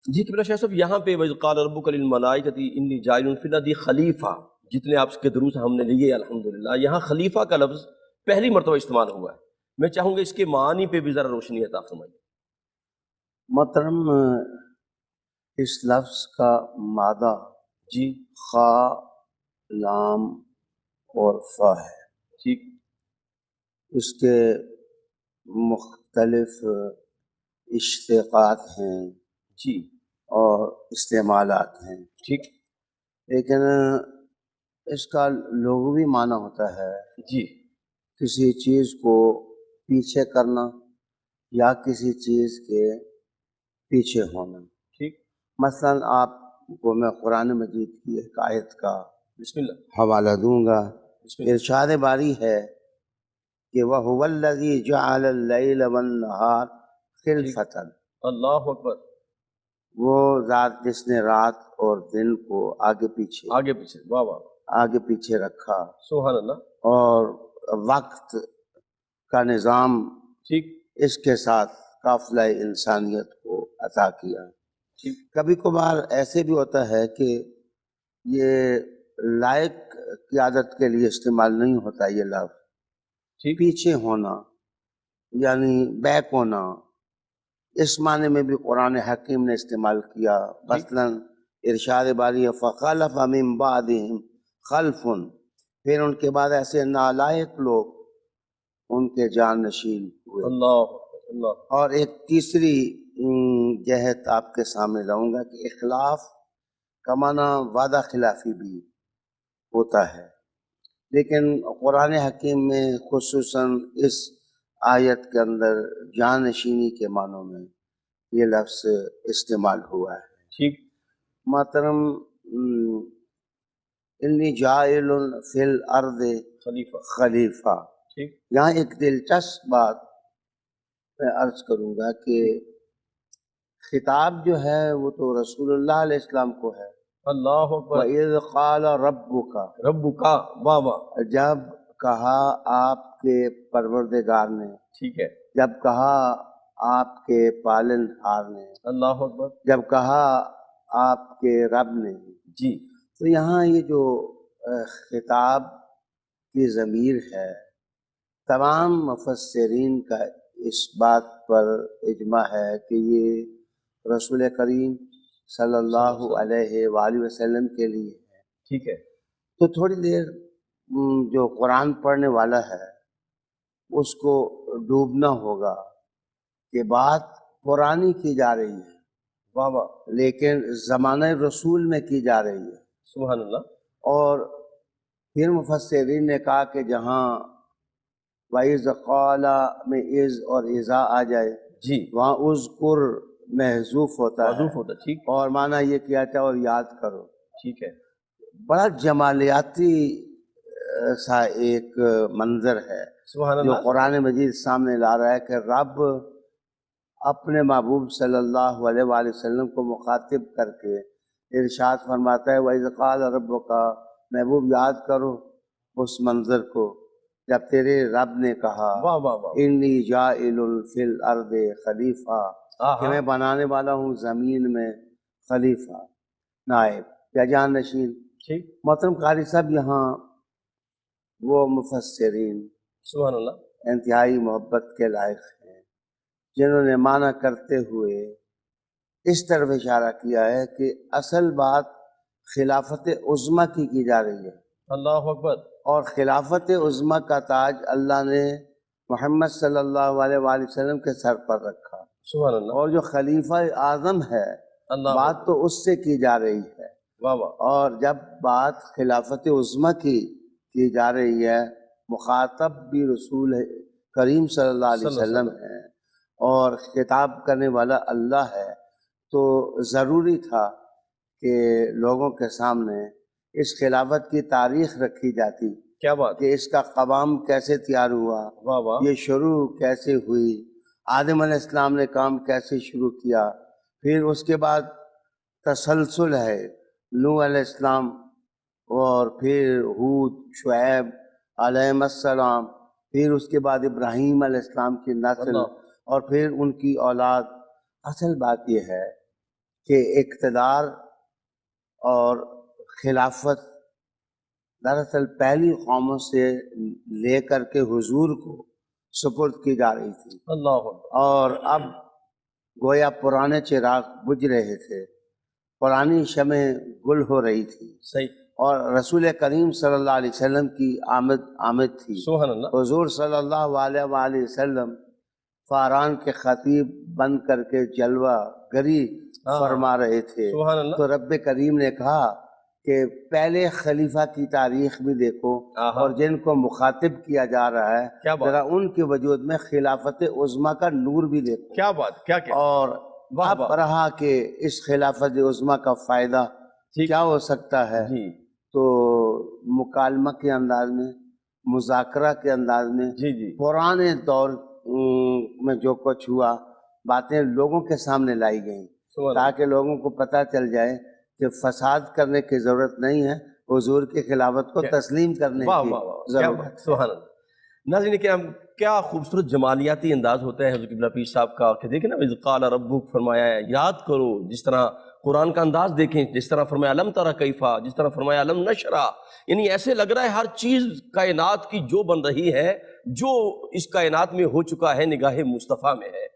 جی قبلہ شاہ صاحب، یہاں پہ وَإِذْ قَالَ رَبُّكَ لِلْمَلَائِكَةِ إِنِّي جَاعِلٌ فِي الْأَرْضِ خلیفہ، جتنے آپ کے دروس ہم نے لیے الحمدللہ، یہاں خلیفہ کا لفظ پہلی مرتبہ استعمال ہوا ہے۔ میں چاہوں گا اس کے معانی پہ بھی ذرا روشنی عطا فرمائیے۔ محترم، اس لفظ کا مادہ جی خا، لام اور فا ہے۔ ٹھیک، اس کے مختلف اشتقاقات ہیں جی اور استعمالات ہیں، ٹھیک، لیکن اس کا لغوی معنی ہوتا ہے جی کسی چیز کو پیچھے کرنا یا کسی چیز کے پیچھے ہونا۔ ٹھیک، مثلا آپ کو میں قرآن مجید کی ایک آیت کا بسم اللہ، حوالہ دوں گا۔ بسم اللہ۔ ارشاد باری ہے کہ وَهُوَ الَّذِي جَعَلَ اللَّيْلَ وَالنَّهَارَ خِلْفَةً، اللہ اکبر، وہ ذات جس نے رات اور دن کو آگے پیچھے، واہ واہ، پیچھے رکھا سبحان اللہ، اور وقت کا نظام ٹھیک اس کے ساتھ قافلہ انسانیت کو عطا کیا۔ ٹھیک، کبھی کبھار ایسے بھی ہوتا ہے کہ یہ لائق قیادت کے لیے استعمال نہیں ہوتا یہ لفظ، ٹھیک، پیچھے ہونا یعنی بیک ہونا، اس معنی میں بھی قرآن حکیم نے استعمال کیا۔ مثلا ارشاد باری ہے فخلف من بعدہم خلف، پھر ان کے بعد ایسے نالائق لوگ ان کے جانشین ہوئے۔ اللہ اللہ، اور ایک تیسری جہت آپ کے سامنے لاؤں گا کہ اخلاف کا معنی وعدہ خلافی بھی ہوتا ہے، لیکن قرآن حکیم میں خصوصاً اس آیت کے اندر جانشینی کے معنوں میں یہ لفظ استعمال ہوا ہے۔ ٹھیک، محترم، انی جاعل فی الارض خلیفہ، ٹھیک، یہاں ایک دلچسپ بات میں عرض کروں گا کہ خطاب جو ہے وہ تو رسول اللہ علیہ السلام کو ہے۔ اللہ اکبر، وَإِذْ قَالَ رَبُّكَ، رب کا، واہ واہ، جب کہا آپ کے پروردگار نے، ٹھیک ہے، جب کہا آپ کے پالن ہار نے، اللہ اکبر، جب کہا آپ کے رب نے۔ جی تو یہاں یہ جو خطاب کی ضمیر ہے، تمام مفسرین کا اس بات پر اجماع ہے کہ یہ رسول کریم صلی اللہ علیہ وآلہ وسلم کے لیے ہے۔ ٹھیک ہے، تو تھوڑی دیر جو قرآن پڑھنے والا ہے اس کو ڈوبنا ہوگا کہ بات پرانی کی جا رہی ہے واہ واہ، لیکن زمانہ رسول میں کی جا رہی ہے۔ سبحان اللہ، اور پھر مفسرین نے کہا کہ جہاں وَإِذْ قَالَ میں از اور اذا آ جائے جی وہاں اذکر محذوف ہوتا ہے، معذوف ہوتا، ٹھیک، اور معنی یہ کیا جائے اور یاد کرو۔ ٹھیک ہے، بڑا جمالیاتی سا ایک منظر ہے سبحان جو اللہ، قرآن مجید سامنے لا رہا ہے کہ رب اپنے محبوب صلی اللہ علیہ وآلہ وسلم کو مخاطب کر کے ارشاد فرماتا ہے وَإِذْ قَالَ رَبُّكَ، محبوب یاد کرو اس منظر کو جب تیرے رب نے کہا واہ واہ واہ، انی جاعل فی الارض خلیفہ، کہ میں بنانے والا ہوں زمین میں خلیفہ، نائب یا جانشین۔ ٹھیک، محترم قاری صاحب، یہاں وہ مفسرین سبحان اللہ، انتہائی محبت کے لائق ہیں جنہوں نے معنی کرتے ہوئے اس طرف اشارہ کیا ہے کہ اصل بات خلافت عظمیٰ کی جا رہی ہے، اللہ اکبر، اور خلافت عظمیٰ کا تاج اللہ نے محمد صلی اللہ علیہ وآلہ وسلم کے سر پر رکھا، سبحان اللہ، اور جو خلیفہ اعظم ہے اللہ بات تو اس سے کی جا رہی ہے۔ واہ واہ، اور جب بات خلافت عظمیٰ کی جا رہی ہے، مخاطب بھی رسول کریم صلی اللہ علیہ وسلم ہے اور خطاب کرنے والا اللہ ہے، تو ضروری تھا کہ لوگوں کے سامنے اس خلافت کی تاریخ رکھی جاتی کیا بات، کہ اس کا قوام کیسے تیار ہوا، واہ واہ، یہ شروع کیسے ہوئی، آدم علیہ السلام نے کام کیسے شروع کیا، پھر اس کے بعد تسلسل ہے نوح علیہ السلام، اور پھر ہود، شعیب علیہ السلام، پھر اس کے بعد ابراہیم علیہ السلام کی نسل، اللہ، اور پھر ان کی اولاد۔ اصل بات یہ ہے کہ اقتدار اور خلافت دراصل پہلی قوموں سے لے کر کے حضور کو سپرد کی جا رہی تھی، اللہ اکبر، اور اب گویا پرانے چراغ بجھ رہے تھے، پرانی شمعیں گل ہو رہی تھی، صحیح، اور رسول کریم صلی اللہ علیہ وسلم کی آمد تھی۔ سبحان اللہ، حضور صلی اللہ علیہ وآلہ وسلم فاران کے خطیب بن کر کے جلوہ گری فرما رہے تھے، سبحان اللہ، تو رب کریم نے کہا کہ پہلے خلیفہ کی تاریخ بھی دیکھو، اور جن کو مخاطب کیا جا رہا ہے کیا بات، ذرا ان کے وجود میں خلافت عظمیٰ کا نور بھی دیکھو، کیا بات، کیا کیا، اور واہ اب واہ، رہا کہ اس خلافت عظمیٰ کا فائدہ ٹھیک، کیا ہو سکتا ہے، جی تو مکالمہ کے انداز میں، مذاکرہ کے انداز میں، جی جی، پرانے دور میں جو کچھ ہوا باتیں لوگوں کے سامنے لائی گئیں، سبحان اللہ، تاکہ لوگوں کو پتہ چل جائے کہ فساد کرنے کی ضرورت نہیں ہے، حضور کی خلافت کو تسلیم کرنے واہ کی واہ واہ، کیا ضرورت بات، ہے۔ سبحان اللہ۔ ناظرین کرام، کیا خوبصورت جمالیاتی انداز ہوتا ہے حضرت قبلہ پیر صاحب کا، کہ دیکھیں نا اذ قال ربک فرمایا ہے، یاد کرو، جس طرح قرآن کا انداز دیکھیں، جس طرح فرمایا علم تری کیفا، جس طرح فرمایا علم نشرح، یعنی ایسے لگ رہا ہے ہر چیز کائنات کی جو بن رہی ہے، جو اس کائنات میں ہو چکا ہے نگاہ مصطفیٰ میں ہے۔